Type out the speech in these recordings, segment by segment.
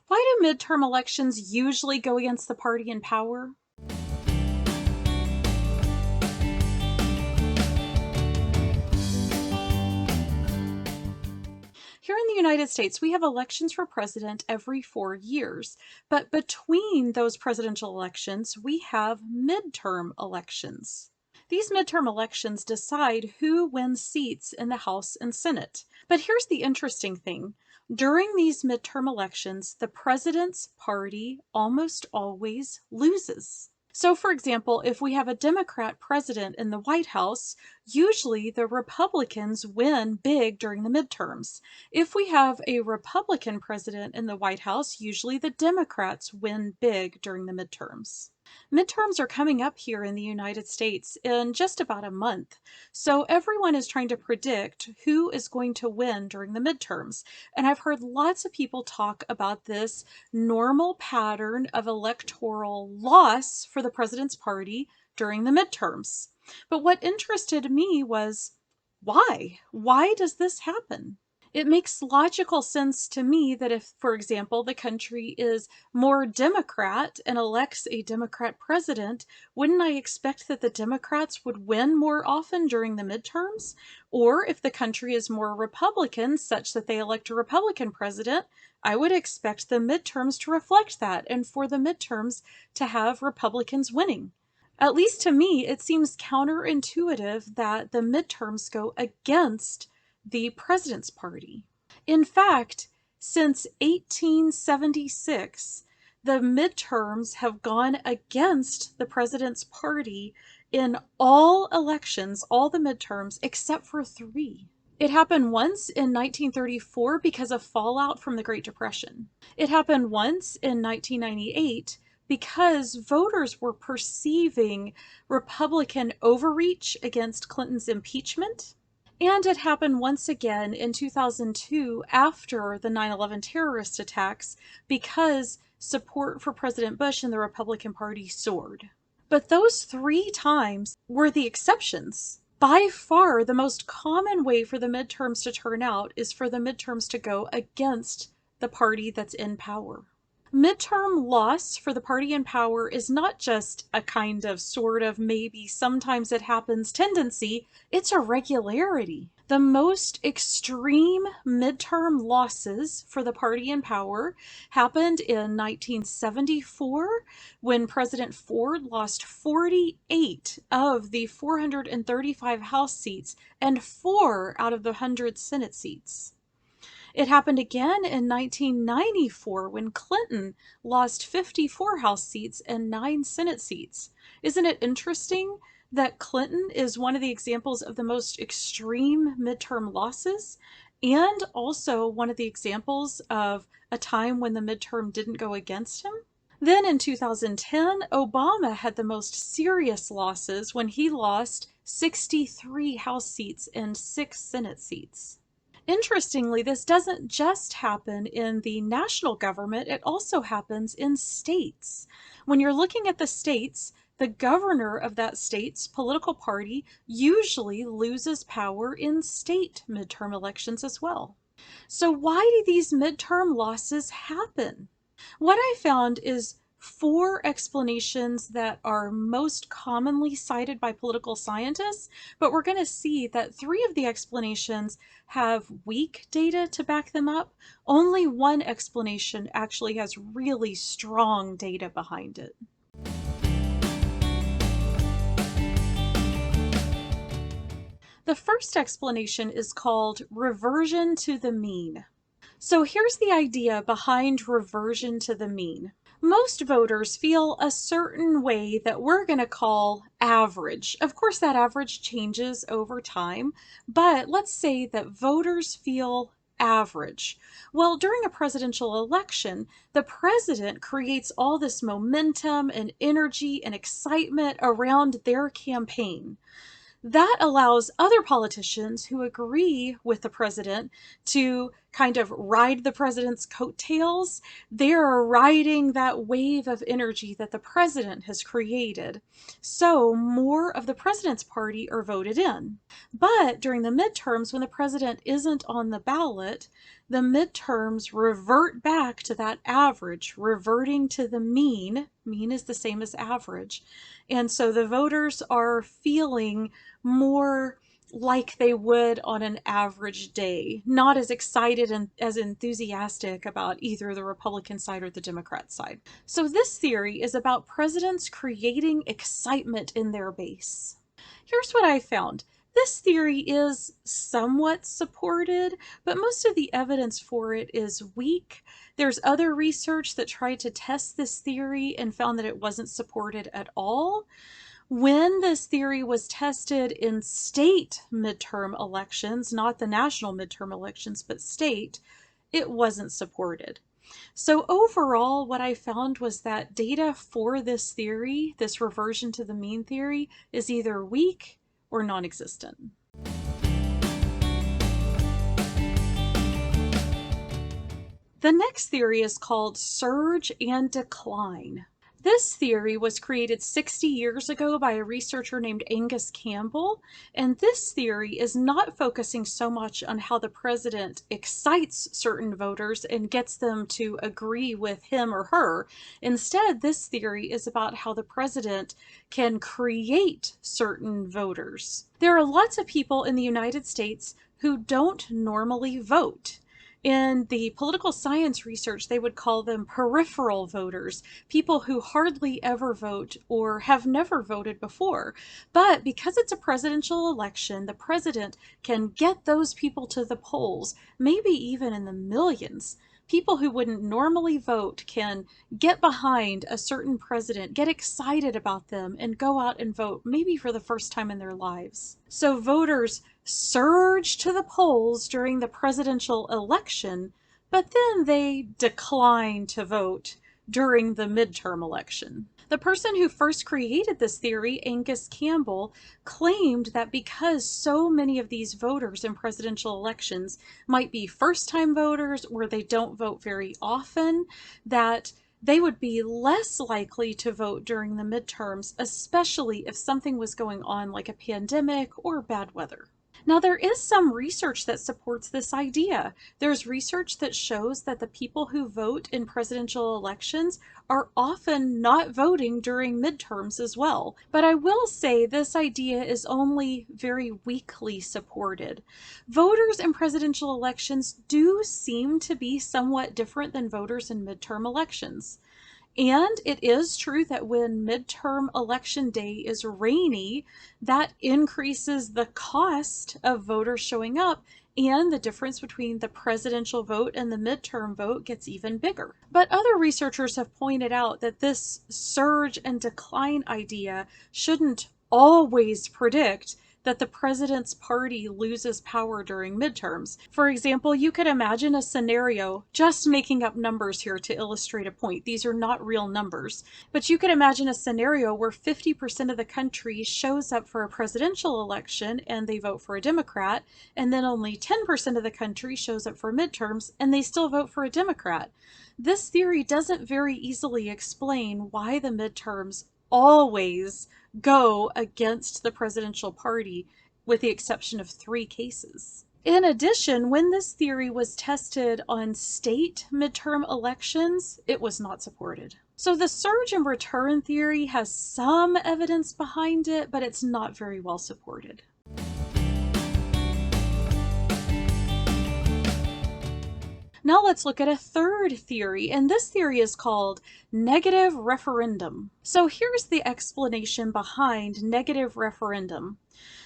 Why do midterm elections usually go against the party in power? Here in the United States, we have elections for president every 4 years, but between those presidential elections, we have midterm elections. These midterm elections decide who wins seats in the House and Senate. But here's the interesting thing. During these midterm elections, the president's party almost always loses. So, for example, if we have a Democrat president in the White House, usually the Republicans win big during the midterms. If we have a Republican president in the White House, usually the Democrats win big during the midterms. Midterms are coming up here in the United States in just about a month. So everyone is trying to predict who is going to win during the midterms. And I've heard lots of people talk about this normal pattern of electoral loss for the president's party during the midterms. But what interested me was why? Why does this happen? It makes logical sense to me that if, for example, the country is more Democrat and elects a Democrat president, wouldn't I expect that the Democrats would win more often during the midterms? Or if the country is more Republican, such that they elect a Republican president, I would expect the midterms to reflect that and for the midterms to have Republicans winning. At least to me, it seems counterintuitive that the midterms go against the president's party. In fact, since 1876, the midterms have gone against the president's party in all elections, all the midterms, except for three. It happened once in 1934 because of fallout from the Great Depression. It happened once in 1998 because voters were perceiving Republican overreach against Clinton's impeachment. And it happened once again in 2002 after the 9/11 terrorist attacks because support for President Bush and the Republican Party soared. But those three times were the exceptions. By far, the most common way for the midterms to turn out is for the midterms to go against the party that's in power. Midterm loss for the party in power is not just a kind of, sort of, maybe, sometimes it happens tendency, it's a regularity. The most extreme midterm losses for the party in power happened in 1974 when President Ford lost 48 of the 435 House seats and 4 out of the 100 Senate seats. It happened again in 1994 when Clinton lost 54 House seats and 9 Senate seats. Isn't it interesting that Clinton is one of the examples of the most extreme midterm losses and also one of the examples of a time when the midterm didn't go against him? Then in 2010, Obama had the most serious losses when he lost 63 House seats and 6 Senate seats. Interestingly, this doesn't just happen in the national government, it also happens in states. When you're looking at the states, the governor of that state's political party usually loses power in state midterm elections as well. So why do these midterm losses happen? What I found is 4 explanations that are most commonly cited by political scientists, but we're going to see that 3 of the explanations have weak data to back them up. Only one explanation actually has really strong data behind it. The first explanation is called reversion to the mean. So here's the idea behind reversion to the mean. Most voters feel a certain way that we're going to call average. Of course, that average changes over time, but let's say that voters feel average. Well, during a presidential election, the president creates all this momentum and energy and excitement around their campaign. That allows other politicians who agree with the president to kind of ride the president's coattails. They're riding that wave of energy that the president has created. So more of the president's party are voted in. But during the midterms, when the president isn't on the ballot, the midterms revert back to that average, reverting to the mean. Mean is the same as average. And so the voters are feeling more like they would on an average day, not as excited and as enthusiastic about either the Republican side or the Democrat side. So this theory is about presidents creating excitement in their base. Here's what I found. This theory is somewhat supported, but most of the evidence for it is weak. There's other research that tried to test this theory and found that it wasn't supported at all. When this theory was tested in state midterm elections, not the national midterm elections, but state, it wasn't supported. So overall, what I found was that data for this theory, this reversion to the mean theory, is either weak or non-existent. The next theory is called surge and decline. This theory was created 60 years ago by a researcher named Angus Campbell, and this theory is not focusing so much on how the president excites certain voters and gets them to agree with him or her. Instead, this theory is about how the president can create certain voters. There are lots of people in the United States who don't normally vote. In the political science research, they would call them peripheral voters, people who hardly ever vote or have never voted before. But because it's a presidential election, the president can get those people to the polls, maybe even in the millions. People who wouldn't normally vote can get behind a certain president, get excited about them, and go out and vote, maybe for the first time in their lives. So voters surge to the polls during the presidential election, but then they decline to vote during the midterm election. The person who first created this theory, Angus Campbell, claimed that because so many of these voters in presidential elections might be first-time voters or they don't vote very often, that they would be less likely to vote during the midterms, especially if something was going on like a pandemic or bad weather. Now, there is some research that supports this idea. There's research that shows that the people who vote in presidential elections are often not voting during midterms as well. But I will say this idea is only very weakly supported. Voters in presidential elections do seem to be somewhat different than voters in midterm elections. And it is true that when midterm election day is rainy, that increases the cost of voters showing up, and the difference between the presidential vote and the midterm vote gets even bigger. But other researchers have pointed out that this surge and decline idea shouldn't always predict that the president's party loses power during midterms. For example, you could imagine a scenario, just making up numbers here to illustrate a point. These are not real numbers, but you could imagine a scenario where 50% of the country shows up for a presidential election and they vote for a Democrat, and then only 10% of the country shows up for midterms and they still vote for a Democrat. This theory doesn't very easily explain why the midterms always go against the presidential party, with the exception of 3 cases. In addition, when this theory was tested on state midterm elections, it was not supported. So the surge and return theory has some evidence behind it, but it's not very well supported. Now let's look at a third theory, and this theory is called negative referendum. So here's the explanation behind negative referendum.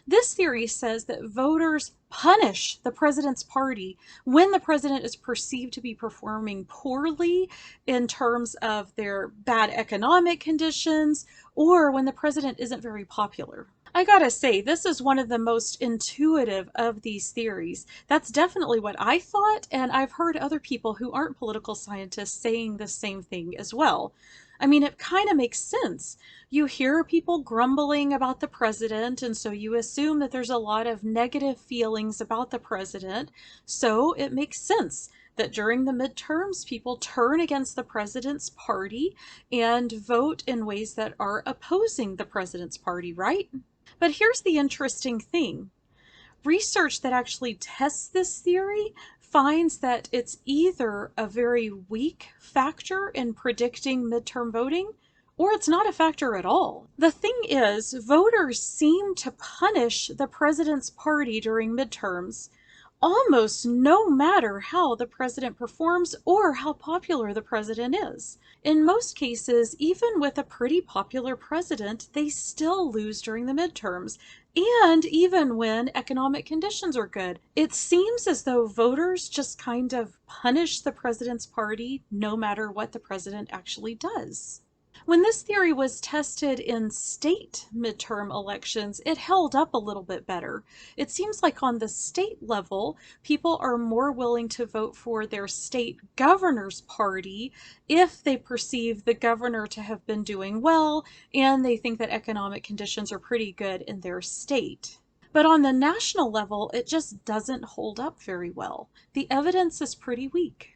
This theory says that voters punish the president's party when the president is perceived to be performing poorly in terms of their bad economic conditions or when the president isn't very popular. I gotta say, this is one of the most intuitive of these theories. That's definitely what I thought, and I've heard other people who aren't political scientists saying the same thing as well. I mean, it kind of makes sense. You hear people grumbling about the president, and so you assume that there's a lot of negative feelings about the president. So it makes sense that during the midterms, people turn against the president's party and vote in ways that are opposing the president's party, right? But here's the interesting thing. Research that actually tests this theory finds that it's either a very weak factor in predicting midterm voting, or it's not a factor at all. The thing is, voters seem to punish the president's party during midterms almost no matter how the president performs or how popular the president is. In most cases, even with a pretty popular president, they still lose during the midterms. And even when economic conditions are good, it seems as though voters just kind of punish the president's party no matter what the president actually does. When this theory was tested in state midterm elections, it held up a little bit better. It seems like on the state level, people are more willing to vote for their state governor's party if they perceive the governor to have been doing well and they think that economic conditions are pretty good in their state. But on the national level, it just doesn't hold up very well. The evidence is pretty weak.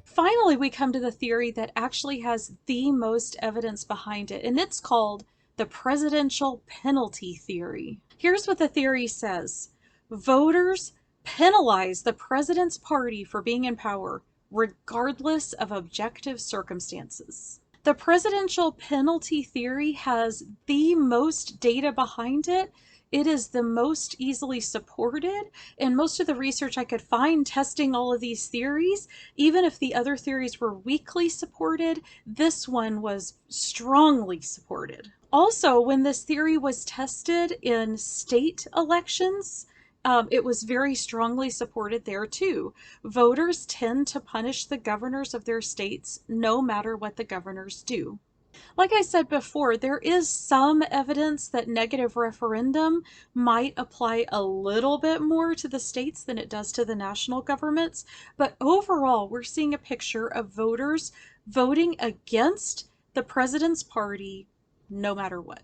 Finally, we come to the theory that actually has the most evidence behind it, and it's called the presidential penalty theory. Here's what the theory says. Voters penalize the president's party for being in power, regardless of objective circumstances. The presidential penalty theory has the most data behind it. It is the most easily supported, and most of the research I could find testing all of these theories, even if the other theories were weakly supported, this one was strongly supported. Also, when this theory was tested in state elections, it was very strongly supported there too. Voters tend to punish the governors of their states no matter what the governors do. Like I said before, there is some evidence that negative referendum might apply a little bit more to the states than it does to the national governments, but overall, we're seeing a picture of voters voting against the president's party no matter what.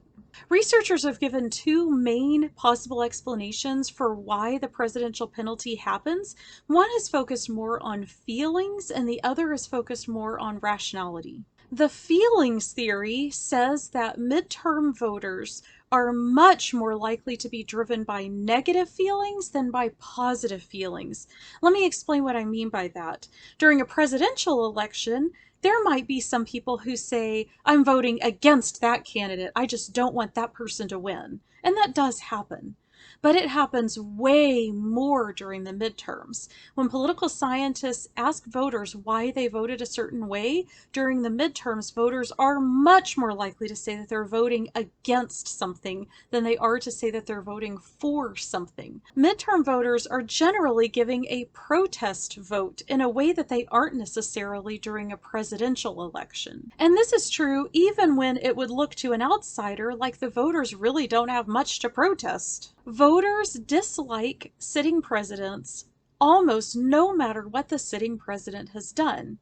Researchers have given two main possible explanations for why the presidential penalty happens. One is focused more on feelings, and the other is focused more on rationality. The feelings theory says that midterm voters are much more likely to be driven by negative feelings than by positive feelings. Let me explain what I mean by that. During a presidential election, there might be some people who say, I'm voting against that candidate. I just don't want that person to win. And that does happen. But it happens way more during the midterms. When political scientists ask voters why they voted a certain way, during the midterms, voters are much more likely to say that they're voting against something than they are to say that they're voting for something. Midterm voters are generally giving a protest vote in a way that they aren't necessarily during a presidential election. And this is true even when it would look to an outsider like the voters really don't have much to protest. Voters dislike sitting presidents almost no matter what the sitting president has done.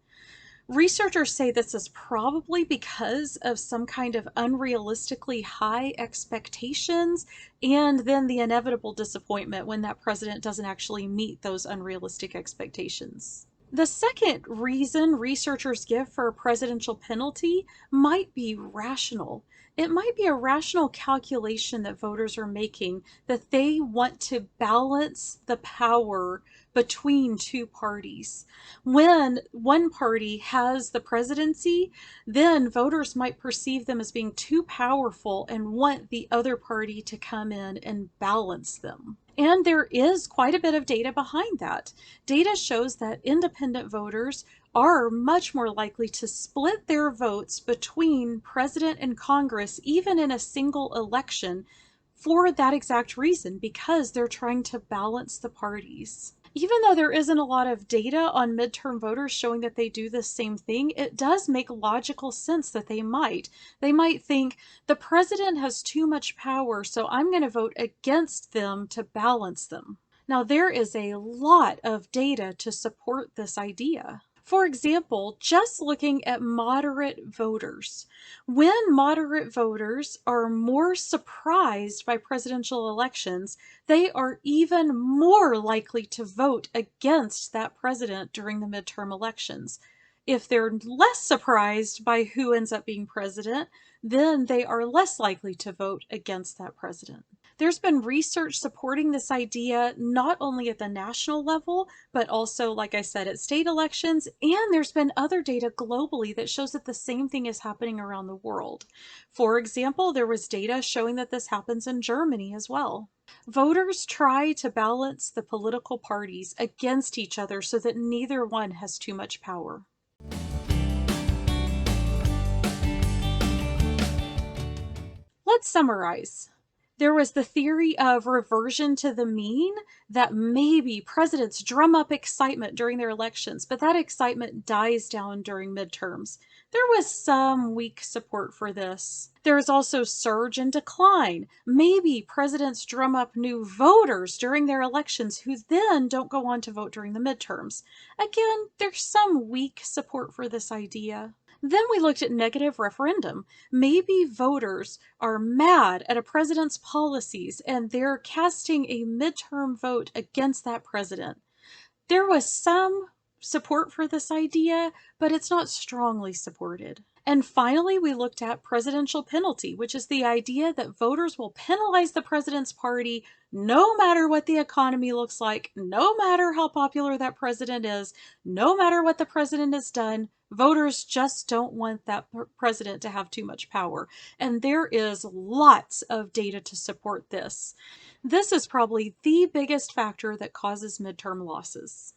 Researchers say this is probably because of some kind of unrealistically high expectations and then the inevitable disappointment when that president doesn't actually meet those unrealistic expectations. The second reason researchers give for a presidential penalty might be rational. It might be a rational calculation that voters are making that they want to balance the power between two parties. When one party has the presidency, then voters might perceive them as being too powerful and want the other party to come in and balance them. And there is quite a bit of data behind that. Data shows that independent voters are much more likely to split their votes between president and Congress, even in a single election, for that exact reason, because they're trying to balance the parties. Even though there isn't a lot of data on midterm voters showing that they do the same thing, it does make logical sense that they might. They might think the president has too much power, so I'm going to vote against them to balance them. Now, there is a lot of data to support this idea. For example, just looking at moderate voters. When moderate voters are more surprised by presidential elections, they are even more likely to vote against that president during the midterm elections. If they're less surprised by who ends up being president, then they are less likely to vote against that president. There's been research supporting this idea not only at the national level, but also, like I said, at state elections. And there's been other data globally that shows that the same thing is happening around the world. For example, there was data showing that this happens in Germany as well. Voters try to balance the political parties against each other so that neither one has too much power. Let's summarize. There was the theory of reversion to the mean, that maybe presidents drum up excitement during their elections, but that excitement dies down during midterms. There was some weak support for this. There is also surge and decline. Maybe presidents drum up new voters during their elections who then don't go on to vote during the midterms. Again, there's some weak support for this idea. Then we looked at negative referendum. Maybe voters are mad at a president's policies and they're casting a midterm vote against that president. There was some support for this idea, but it's not strongly supported. And finally, we looked at presidential penalty, which is the idea that voters will penalize the president's party no matter what the economy looks like, no matter how popular that president is, no matter what the president has done. Voters just don't want that president to have too much power. And there is lots of data to support this. This is probably the biggest factor that causes midterm losses.